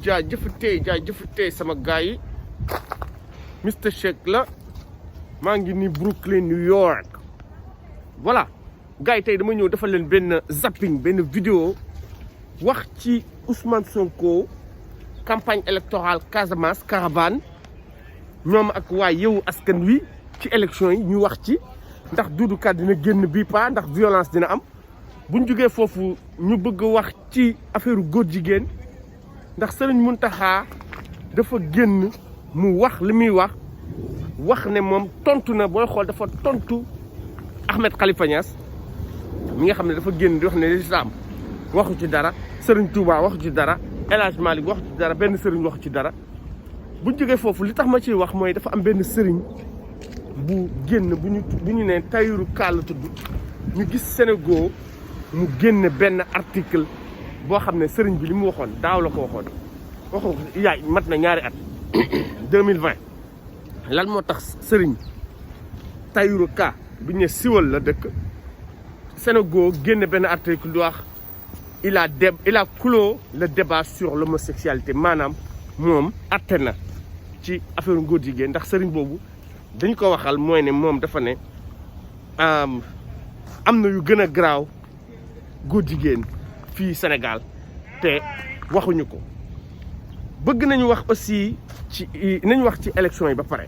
jaajëfatee sama gars yi Mister Shake la maa ngi ni Brooklyn New York voilà gars yi tey dama ñëw defal leen benn zapping benn vidéo wax ci Ousmane Sonko campagne électorale Casamance caravane ñoom ak waa Yewwi Askan Wi ci élection yi ñu wax ci ndax Doudou Ka dina génn bii pas ndax violence dina am buñ jógee foofu ñu bëgg wax ci affaire góor jigéen ndax Serigne Mountakha dafa génn mu wax li muy wax ne moom tontu na booy xool dafa tontu Ahmed Khalifa Niass mi nga xam ne dafa génn di wax ne l'islam waxu ci dara Serigne Touba waxu ci dara El Hadj Malick waxu ci dara benn Serigne waxu ci dara buñ jógee foofu li tax ma ciy wax mooy dafa am benn Serigne bu génn bu ñu ne Tahirou Ka la tudd ñu gis Sénégal mu génn benn article boo xam ne sëriñ bi li mu waxoon daaw la ko waxoon yaay mat na ñaari at 2020 lan moo tax sëriñ Tahirou Ka bi ñu ne siwal la dëkk Sénégal génn benn article di wax il a clos le débat sur l'homosexualité maanaam moom atte na ci affaire ngóor jigéen ndax sëriñ boobu dañ ko waxal mooy ne moom dafa ne am na yu gën a garaaw góor jigéen fii Sénégal te waxuñu ko bëgg nañu wax aussi ci nañu wax ci élection yi ba pare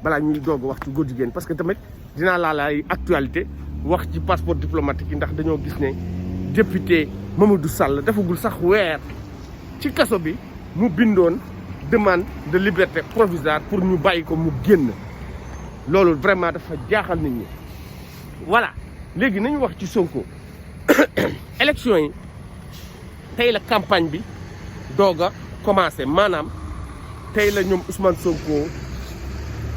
balaa ñuy doog wax ci góor jigéen parce que tamit dinaa laalaay actualité wax ci passeport diplomatique yi ndax dañoo gis ne député Mamadou Sall defagul sax weer ci kaso bi mu bindoon demande de liberté provisoire pour ñu bàyyi ko mu génn loolu vraiment dafa jaaxal nit ñi voilà léegi nañu wax ci Sonko élection yi tey la campagne bi doog a commencé maanaam tey la ñoom Ousmane Sonko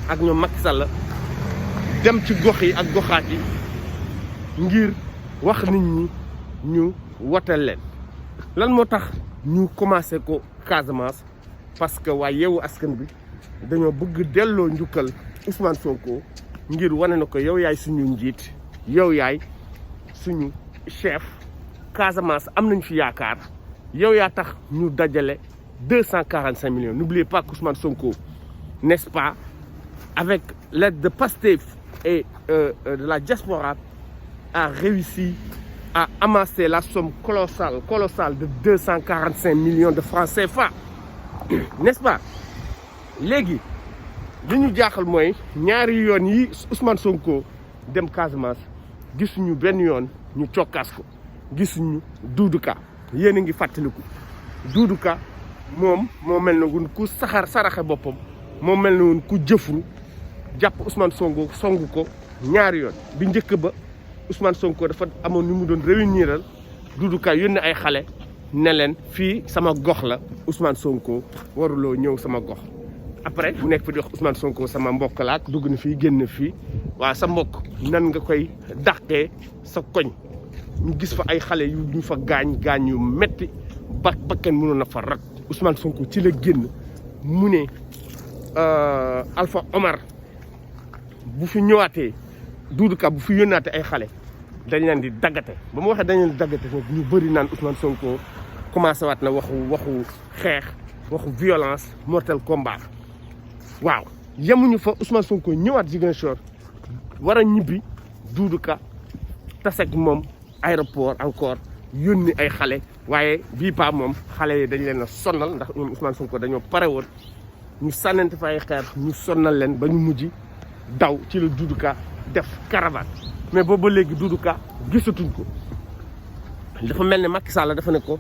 ak ñoom Macky Sall dem ci gox yi ak goxaat yi ngir wax nit ñi ñu wotal leen lan moo tax ñu commencé ko Casamance parce que waa Yewwi Askan bi dañoo bëgg delloo njukkal Ousmane Sonko ngir wane na ko yow yaay suñu njiit yow yaay suñu chef Casamance am nañ fi yaakaar yow yaa tax ñu dajale 245 millions n'oubliez pas qu'Ousmane Sonko n'est-ce pas avec l'aide de Pastef et de la diaspora a réussi à amasser la somme colossale de 245 millions de francs CFA n'est-ce pas léegi li ñu jaaxal mooy ñaari yoon yi Ousmane Sonko dem Casamance gisuñu benn yoon ñu cokkaas ko gisuñu Doudou Ka yéen a ngi fàttaliku Doudou Ka moom moo mel na woon ku saraxe boppam moo mel na woon ku jëfru jàpp Ousmane Sonko songu ko ñaari yoon bi njëkk ba Ousmane Sonko dafa amoon ni mu doon réuniral Doudou Ka yónni ay xale ne leen fii sama gox la Ousmane Sonko waruloo ñëw sama gox après bu nekk fi di wax Ousmane Sonko sama mbokk la ak dugg na fii génn fii waaw sa mbokk nan nga koy dàqee sa koñ ñu gis fa ay xale yu ñu fa gaañ yu metti ba kenn mënoon na fa rat Ousmane Sonko ci la génn mu ne Alpha Omar bu fi ñëwaatee Doudou Ka bu fi yónnaatee ay xale dañ leen di daggate ba mu waxee dañ leen di daggate nag ñu bëri naan Ousmane Sonko commencé waat na waxu xeex waxu violence mortel combat waaw yemuñu fa Ousmane Sonko ñëwaat Ziguinchor war a ñibbi Doudou Ka taseeg moom aéroport encore yónni ay xale waaye bii pa moom xale yi dañ leen a sonnal ndax ñoom Ousmane Sonko dañoo pare woon ñu sànnante fa ay xeer ñu sonnal leen ba ñu mujj daw ci la Doudou Ka def caravane mais boobu ba léegi Doudou Ka gisatuñ ko dafa mel ne Macky Sall dafa ne ko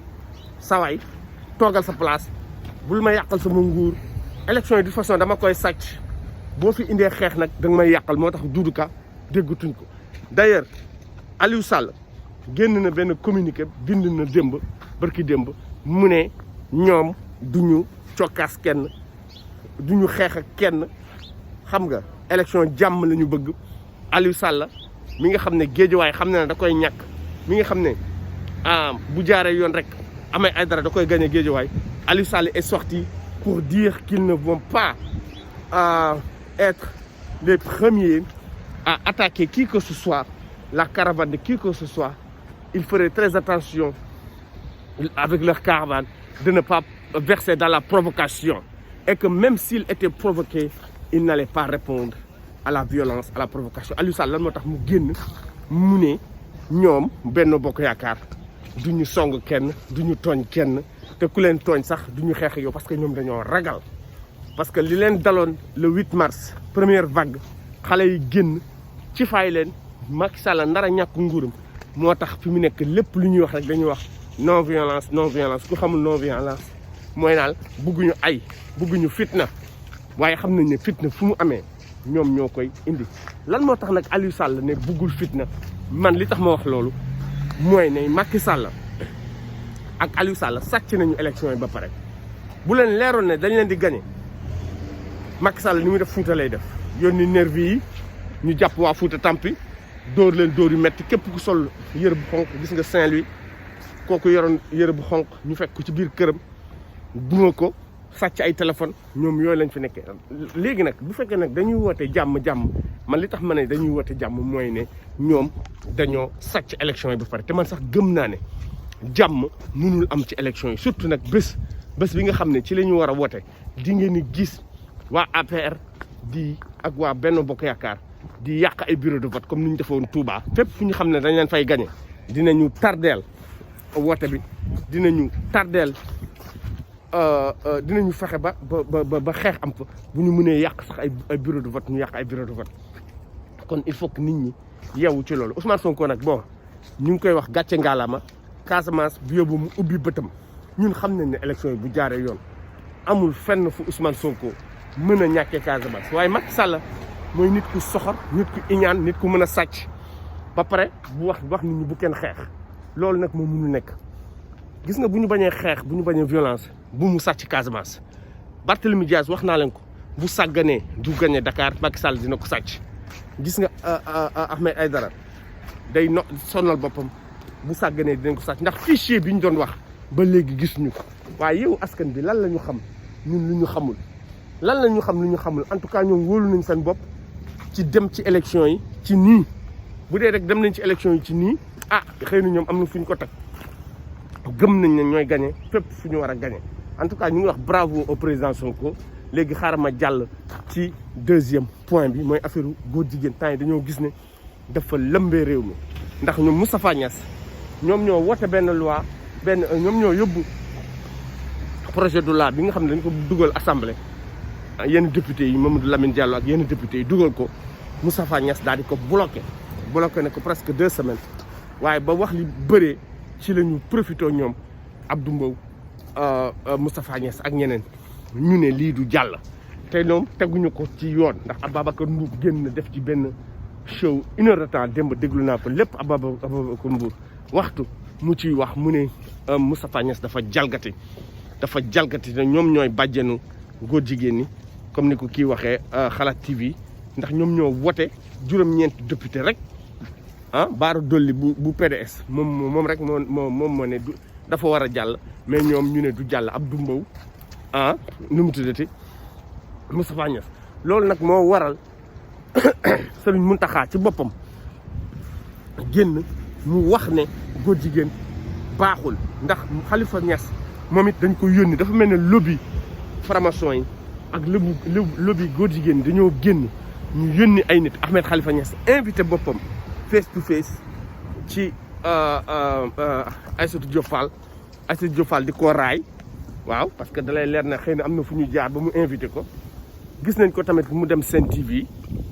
sawaay toogal sa place bul ma yàqal sama nguur élection yi de façon dama koy sàcc boo fi indee xeex nag danga may yàqal moo tax Doudou Ka déggatuñ ko d'ailleurs Aliou Sall génn na benn communiqué bind na démb barki démb mu ne ñoom duñu cokkaas kenn duñu xeex ak kenn xam nga élection jàmm la ñu bëgg Aliou Sall mi nga xam ne géejuwaay xam na ne da koy ñàkk mi nga xam ne bu jaaree yoon rek Ahmed Aïdara da koy gagné géejuwaay Aliou Sall est sorti pour dire qu'ils ne vont pas être les premiers à attaquer qui que ce soit la caravane de qui que ce soit il ferait très attention avec leur caravane, de ne pas verser dans la provocation. Et que même s'ils étaient provoqués, ils n'allaient pas répondre à la violence, à la provocation. Aliou Sall lan moo tax mu génn mu ne ñoom Benno Bokk Yaakaar du ñu song kenn du ñu tooñ kenn te ku leen tooñ sax du ñu xeex yow parce que ñoom dañoo ragal. parce que li leen daloon le 8 mars première vague xale yi génn ci fay leen Macky Sall ndara ñàkk nguuram moo tax fi mu nekk lépp lu ñuy wax rek dañuy wax non violence ku xamul non violence mooy naal bugguñu ay bugguñu fitna waaye xam nañ ne fitna fu mu amee ñoom ñoo koy indi. lan moo tax nag Aliou Sall ne buggul fitna man li tax ma wax loolu mooy ne Macky Sall ak Aliou Sall sàcc nañu élection yi ba pare bu leen leeroon ne dañ leen di gagné Macky Sall ni muy def Fouta lay def yónni nervi yi ñu jàpp waa Fouta Tampi dóor leen dóor yu metti képp ku sol yëre bu xonq gis nga Saint-Louis kooku yoroon yëre bu xonq ñu fekk ko ci biir këram duma ko sàcc ay téléphone ñoom yooyu lañ fi nekkee. léegi nag bu fekkee nag dañuy woote jàmm man li tax ma ne dañuy woote jàmm mooy ne ñoom dañoo sàcc élection yi ba pare te man sax gëm naa ne jàmm mënul am ci élection yi surtout nag bés bi nga xam ne ci la ñu war a woote di ngeen ni gis waa APR di ak waa Benno Bokk Yaakaar di yàq ay bureau de vote comme ni ñu defoon Touba fépp fu ñu xam ne dañ leen fay gagné dinañu tardeel woote bi dinañu tardeel dinañu fexe ba xeex am fa bu ñu mënee yàq sax ay bureau de vote ñu yàq ay bureau de vote kon il faut que nit ñi yeewu ci loolu Ousmane Sonko nag bon ñu ngi koy wax gàcce ngaalama Casamance bu yóbbu mu ubbi bëtam ñun xam nañ ne élection yi bu jaaree yoon amul fenn fu Ousmane Sonko mën a ñàkkee Casamance waaye Macky Sall mooy nit ku soxor nit ku iñaan nit ku mën a sàcc ba pare bu wax nit ñi bu kenn xeex loolu nag moo mënu nekk gis nga bu ñu bañee xeex bu ñu bañee violence bu mu sàcc Casamance Barthélemy Diaz wax naa leen ko bu sàgganee du gagné Dakar Macky Sall dina ko sàcc gis nga Ahmed Aïdara day sonal boppam bu sàgganee dinañ ko sàcc ndax fichier bi ñu doon wax ba léegi gis ñu ko waaye yow askan bi lan la ñu xam ñun lu ñu xamul lan la ñu xam lu ñu xamul en tout cas ñoom wóolu nañ seen bopp ci dem ci élection yi ci nii bu dee rek dem nañ ci élection yi ci nii xëy na ñoom am na fu ñu ko teg gëm nañ ne ñooy gagné fépp fu ñu war a gagné en tout cas ñu ngi wax bravo au président Sonko léegi xaaral ma jàll ci deuxième point bi mooy affaire góor jigéen temps yi dañoo gis ne dafa lëmbee réew mi ndax ñoom Moustapha Niasse ñoom ñoo wote benn loi ñoom ñoo yóbbu projet de loi bi nga xam ne dañ ko dugal assemblée yenn député yi Mamadou Lamine Diallo ak yenn député yi dugal ko Moustapha Niasse daal di ko bloqué ne ko presque 2 semaines waaye ba wax li bëree ci la ñu profité ñoom Abdou Mbow Moustapha Niasse ak ñeneen ñu ne lii du jàll te ñoom teguñu ko ci yoon ndax Ababacar Mbour génn def ci benn show 1 heure de temps démb déglu naa ko lépp Ababacar Mbour waxtu mu ciy wax mu ne Moustapha Niasse dafa jalgati te ñoom ñooy bàjjenu góor jigéen ñi comme ni ko kii waxee Xalaat TV ndax ñoom ñoo wote juróom-ñeenti député rek Baara Dolli bu PDS moom rek moo ne dafa war a jàll mais ñoom ñu ne du jàll Abdou Mbow nu mu tuddati Moustapha Niasse loolu nag moo waral Sëriñ Mountakha ci boppam génn mu wax ne góor jigéen baaxul ndax Khalifa Niasse moom it dañ ko yónni dafa mel ne lobby franc-maçon yi ak lobby góor jigéen dañoo génn ñu yónni ay nit Ahmed Khalifa Niasse invité boppam face to face ci Aïssatou Diop Fall di ko raay waaw parce que dalay leer na xëy na am na fu ñu jaar ba mu invité ko gis nañ ko tamit mu dem Sen TV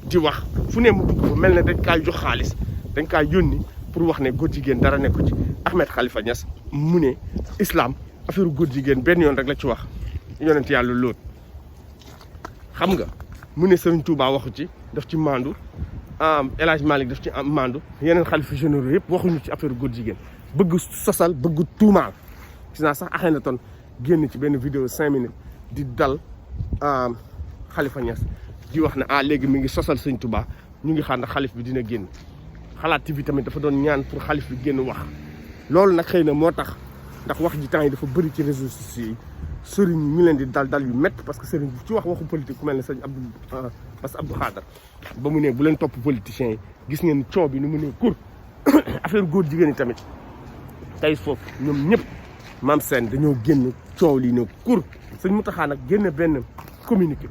di wax fu ne mu dugg fa mel ne dañ kaa jox xaalis dañ kaa yónni pour wax ne góor jigéen dara nekku ci Ahmed Khalifa Niasse mu ne islam affaire góor jigéen benn yoon rek la ci wax yonent yàlla Lóot xam nga mu ne Serigne Touba waxu ci daf ci maandu El Hadj Malick daf ci maandu yeneen xalifa généraux yëpp waxuñu ci affaire góor jigéen bëgg sosal bëgg tuumaal gis naa sax Akhenaton génn ci benn vidéo 5 minutes di dal Khalifa Niasse di wax ne léegi mi ngi sosal Serigne Touba ñu ngi xaar ndax xalif bi dina génn Xalaat TV tamit dafa doon ñaan pour xalif bi génn wax loolu nag xëy na moo tax ndax wax ji temps yi dafa bëri ci réseaux sociaux yi sëriñ yi ñu leen di dal yu métti parce que sëriñ bi ci waxu politique ku mel ne sëriñ Abdou Khadar ba mu ne bu leen topp politiciens yi gis ngeen coow bi ni mu ne kur affaire góor jigéen yi tamit tey foofu ñoom ñëpp Mame Sène dañoo génn coow lii ne kur sëñ Mountakha nag génn benn communiqué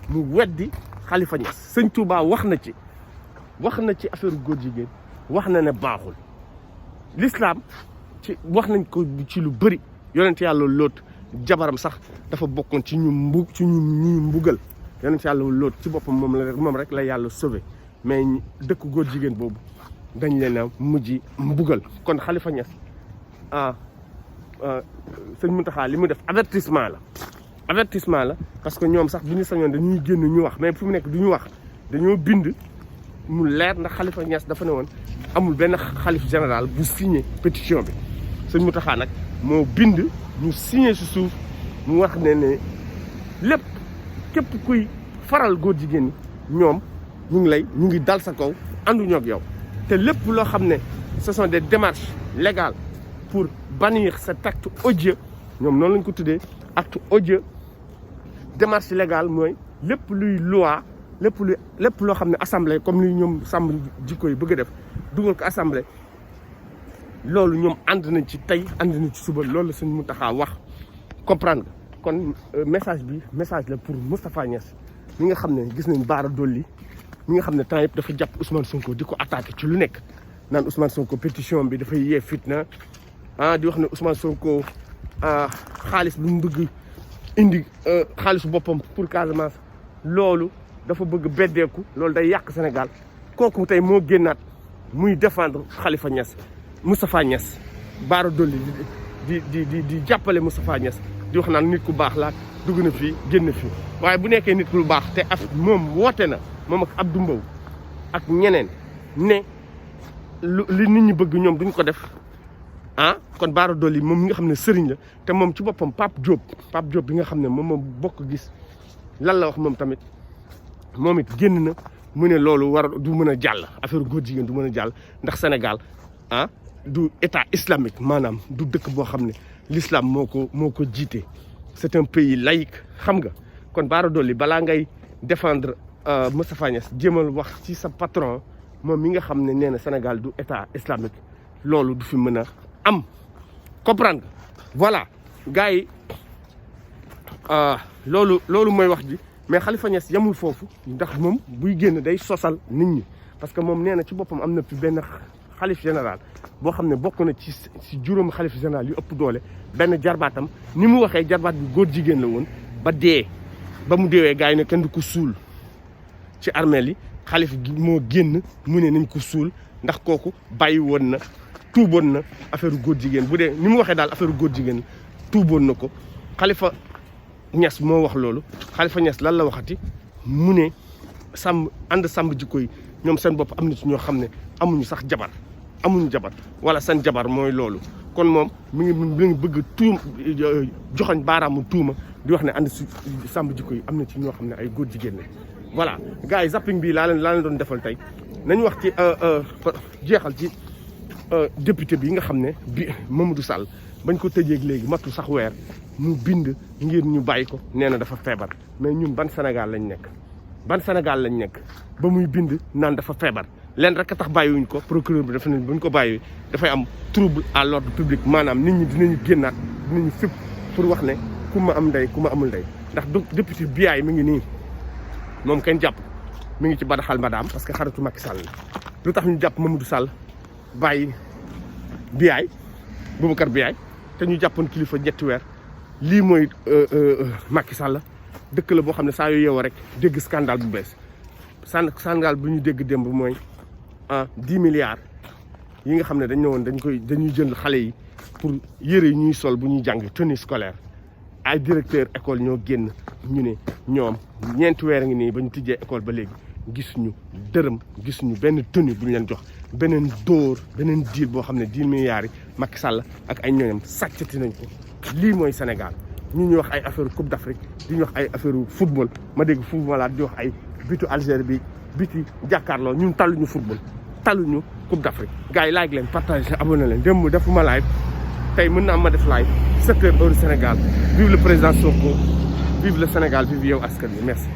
mu weddi Khalifa Niass sëñ Touba wax na ci affaire góor jigéen wax na ne baaxul l'islam ci wax nañ ko ci lu bëri yonent yàlla Lóot jabaram sax dafa bokkoon ci ñu mbugal yonent yàlla Lóot ci boppam moom rek la yàlla sauvé mais dëkk góor jigéen boobu dañ leen a mujj mbugal kon Khalifa Niass sëñ Mountakha li mu def avertissement la parce que ñoom sax bu ñu sañoon dañuy génn ñu wax mais fu mu nekk du ñu wax dañoo bind mu leer ndax Khalifa Niass dafa ne woon amul benn xalif général bu signé pétition bi sëñ Mountakha nag moo bind ñu signé si suuf mu wax ne lépp képp kuy faral góor jigéen ñi ñoom ñu ngi dal sa kaw ànduñoo ak yow te lépp loo xam ne ce sont des démarches légales pour bannir cet acte odieux ñoom noonu lañ ko tuddee acte odieux démarche légale mooy lépp luy loi lépp loo xam ne assemblée comme ni ñoom sàmm jikko yi bëgg a def dugal ko assemblée loolu ñoom ànd nañ ci tey ànd nañ ci suba loolu la Sëñ Mountakha wax comprendre nga kon message la pour Moustapha Niass mi nga xam ne gis nañ Bara Dolly mi nga xam ne temps yëpp dafa jàpp Ousmane Sonko di ko attaqué ci lu nekk naan Ousmane Sonko pétition bi dafay yee fitna di wax ne Ousmane Sonko xaalis bi mu bëgg indi xaalisu boppam pour Casamance loolu dafa bëgg beddeeku loolu day yàq Sénégal kooku tey moo génnaat muy défendre Khalifa Niass Moustapha Niass Bara Dolly di jàppale Moustapha Niass di wax naan nit ku baax la dugg na fii génn fii waaye bu nekkee nit ku baax te moom woote na moom ak Abdou Mbow ak ñeneen ne li nit ñi bëgg ñoom duñ ko def kon Bara Dolly moom mi nga xam ne sëriñ la te moom ci boppam Pape Diop bi nga xam ne moom bokk gis lan la wax moom tamit moom it génn na mu ne loolu du mën a jàll affaire góor jigéen du mën a jàll ndax Sénégal du état islamique maanaam du dëkk boo xam ne l'islam moo ko jiite c'est un pays laïque xam nga kon Bara Dolly balaa ngay défendre Moustapha Niass jéemal wax ci sa patron moom mi nga xam ne nee na Sénégal du état islamique loolu du fi mën a am comprendre voilà gars yi loolu mooy wax ji mais Khalifa Niass yamul foofu ndax moom buy génn day sosal nit ñi parce que moom nee na ci boppam am na fi benn xalif général boo xam ne bokk na ci juróomi xalif général yu ëpp doole benn jarbaatam ni mu waxee jarbaat bi góor jigéen la woon ba mu deewee gars yi ne kenn du ko suul ci armeel yi xalif gi moo génn mu ne nañ ko suul ndax kooku bàyyi woon na tuuboon na affaire góor jigéen bu dee ni mu waxee daal affaire góor jigéen tuuboon na ko Khalifa Niass moo wax loolu Khalifa Niass lan la waxati mu ne ànd sàmm jikko yi ñoom seen bopp am na ci ñoo xam ne amuñu jabar wala seen jabar mooy loolu kon moom mi ngi bëgg joxoñ baaraamu tuuma di wax ne ànd sàmm jikko yi am na ci ñoo xam ne ay góor jigéen la voilà gars yi zapping bi laa leen doon defal tey nañu wax ci jeexal ci député bi nga xam ne bi Mamadou Sall bañ ko tëjeeg léegi matu sax weer mu bind ngir ñu bàyyi ko nee na dafa feebar mais ñun ban Sénégal lañ nekk ba muy bind naan dafa feebar leen rek a tax bàyyiwuñ ko procureur bi dafa ne buñ ko bàyyi dafay am trouble à l'ordre public maanaam nit ñi dinañu génnaat dinañu fépp pour wax ne ku ma am ndey ku ma amul ndey ndax député Biaye mi ngi nii moom kenn jàpp mi ngi ci badaxal madame parce que xaritu Macky Sall la lu tax ñu jàpp Mamadou Sall bàyyi Biaye Boubacar Biaye te ñu jàppoon kilifa ñetti weer lii mooy Macky Sall dëkk la boo xam ne saa yu yeewoo rek dégg scandale bu bees scandale bu ñu dégg démb mooy 10 milliards yi nga xam ne dañ ne woon dañuy jënd xale yi pour yëre yi ñuy sol bu ñuy jàng tenue scolaire ay directeur école ñoo génn ñu ne ñoom ñeenti weer a ngi nii ba ñu tijjee école ba léegi gisuñu dërëm gisuñu benn tenue bu ñu leen jox beneen deal boo xam ne 10 milliards yi Macky Sall ak ay ñooñam sàccati nañ ko lii mooy Sénégal ñu wax ay affaire Coupe d'Afrique di ñu wax ay affaire football ma dégg footballaat di wax ay bitu Algérie bi biti jàkkaarloo ñun talluñu football talluñu Coupe d'Afrique gars yi like leen partage abonné leen démb defuma live tey mën naa ma def live 7 heures heure Sénégal vive le président Sonko vive le Sénégal vive yow askan wi merci